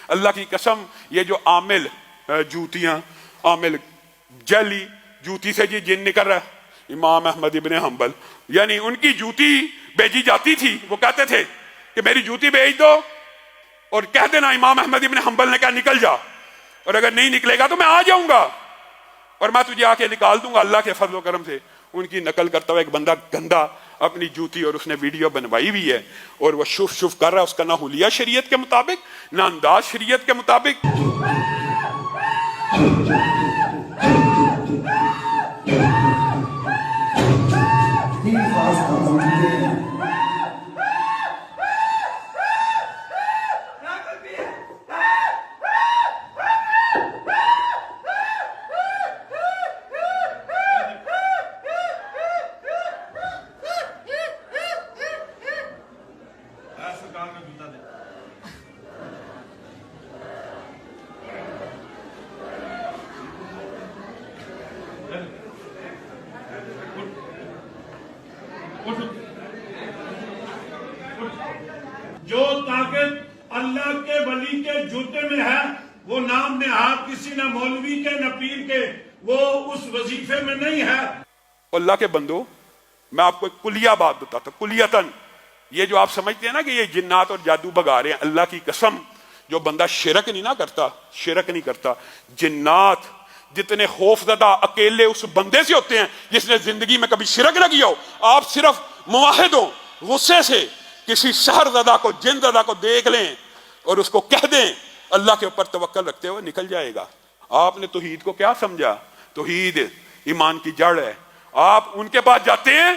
اللہ کی قسم یہ جو عامل جوتیاں، عامل جعلی جوتی سے جن نکل رہا ہے، امام احمد ابن حنبل یعنی ان کی جوتی بھیجی جاتی تھی، وہ کہتے تھے کہ میری جوتی بھیج دو اور کہہ دینا امام احمد ابن حنبل نے کہا نکل جا، اور اگر نہیں نکلے گا تو میں آ جاؤں گا اور میں تجھے آ کے نکال دوں گا۔ اللہ کے فضل و کرم سے ان کی نقل کرتا ہوا ایک بندہ گندا اپنی جوتی، اور اس نے ویڈیو بنوائی ہوئی ہے اور وہ شف شف کر رہا ہے، اس کا نہ حلیہ شریعت کے مطابق نہ انداز شریعت کے مطابق۔ جو طاقت اللہ کے ولی کے جوتے میں ہے وہ نام نہاد کسی نہ مولوی کے نہ پیر کے، وہ اس وظیفے میں نہیں ہے۔ اللہ کے بندو، میں آپ کو ایک کلیہ بات بتاتا ہوں، کلیتاً یہ جو آپ سمجھتے ہیں نا کہ یہ جنات اور جادو بگا رہے ہیں، اللہ کی قسم جو بندہ شرک نہیں نہ کرتا، شرک نہیں کرتا، جنات جتنے خوف زدہ اکیلے اس بندے سے ہوتے ہیں جس نے زندگی میں کبھی شرک نہ کیا ہو۔ آپ صرف موحد ہو، غصے سے کسی سحر زدہ کو، جن زدہ کو دیکھ لیں اور اس کو کہہ دیں اللہ کے اوپر توکل رکھتے ہوئے نکل جائے گا۔ آپ نے توحید کو کیا سمجھا؟ توحید ایمان کی جڑ ہے۔ آپ ان کے پاس جاتے ہیں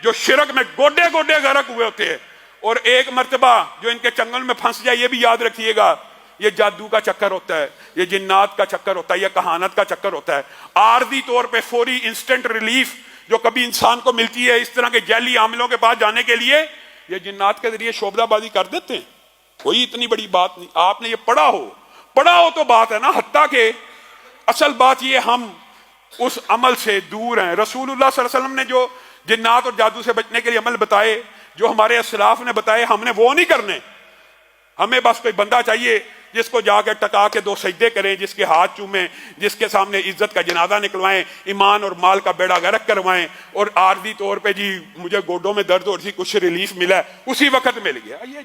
جو شرک میں گوڈے گوڈے غرق ہوئے ہوتے ہیں، اور ایک مرتبہ جو ان کے چنگل میں پھنس جائے، یہ بھی یاد رکھیے گا، یہ جادو کا چکر ہوتا ہے، یہ جنات کا چکر ہوتا ہے، یہ کہانت کا چکر ہوتا ہے۔ عارضی طور پہ فوری انسٹنٹ ریلیف جو کبھی انسان کو ملتی ہے اس طرح کے جعلی عاملوں کے پاس جانے کے لیے، یہ جنات کے ذریعے شعبدہ بازی کر دیتے ہیں۔ کوئی اتنی بڑی بات نہیں، آپ نے یہ پڑھا ہو تو بات ہے نا، حتیٰ کہ اصل بات یہ ہم اس عمل سے دور ہیں۔ رسول اللہ صلی اللہ علیہ وسلم نے جو جنات اور جادو سے بچنے کے لیے عمل بتائے، جو ہمارے اسلاف نے بتائے، ہم نے وہ نہیں کرنے۔ ہمیں بس کوئی بندہ چاہیے جس کو جا کے ٹکا کے 2 سجدے کریں، جس کے ہاتھ چومیں، جس کے سامنے عزت کا جنازہ نکلوائیں، ایمان اور مال کا بیڑا غرق کروائیں، اور عارضی طور پہ جی مجھے گوڈوں میں درد ہو رہی، کچھ ریلیف ملا، اسی وقت مل گیا۔ یہ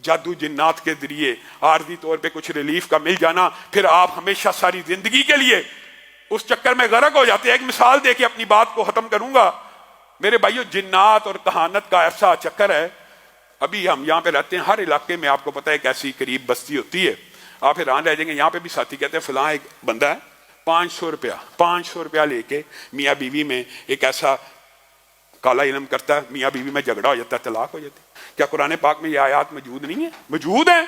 جادو جنات کے ذریعے عارضی طور پہ کچھ ریلیف کا مل جانا، پھر آپ ہمیشہ ساری زندگی کے لیے اس چکر میں غرق ہو جاتے ہیں۔ ایک مثال دے کے اپنی بات کو ختم کروں گا۔ میرے بھائیو، جنات اور کہانت کا ایسا چکر ہے، ابھی ہم یہاں پہ رہتے ہیں، ہر علاقے میں آپ کو پتہ ہے ایک ایسی قریب بستی ہوتی ہے، آپ حیران رہ جائیں گے۔ یہاں پہ بھی ساتھی کہتے ہیں فلاں ایک بندہ ہے 500 روپیہ لے کے میاں بیوی میں ایک ایسا کالا علم کرتا ہے، میاں بیوی میں جھگڑا ہو جاتا ہے، طلاق ہو جاتی ہے۔ کیا قرآن پاک میں یہ آیات موجود نہیں ہیں؟ موجود ہیں،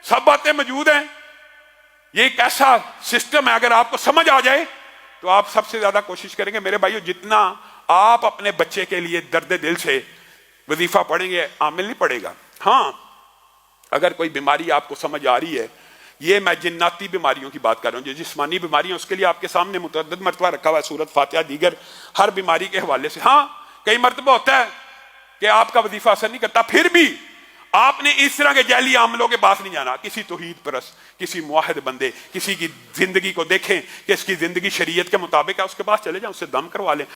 سب باتیں موجود ہیں۔ یہ ایک ایسا سسٹم ہے، اگر آپ کو سمجھ آ جائے تو آپ سب سے زیادہ کوشش کریں گے۔ میرے بھائیو، جتنا آپ اپنے بچے کے لیے درد دل سے وظیفہ پڑھیں گے، عامل نہیں پڑے گا۔ ہاں، اگر کوئی بیماری آپ کو سمجھ آ رہی ہے، یہ میں جناتی بیماریوں کی بات کر رہا ہوں، جو جسمانی بیماریاں اس کے لیے آپ کے سامنے متعدد مرتبہ رکھا ہوا ہے سورۃ فاتحہ، دیگر ہر بیماری کے حوالے سے۔ ہاں، کئی مرتبہ ہوتا ہے کہ آپ کا وظیفہ اثر نہیں کرتا، پھر بھی آپ نے اس طرح کے جعلی عاملوں کے پاس نہیں جانا۔ کسی توحید پرست، کسی موحد بندے، کسی کی زندگی کو دیکھیں کہ اس کی زندگی شریعت کے مطابق ہے، اس کے پاس چلے جائیں، اس سے دم کروا لیں۔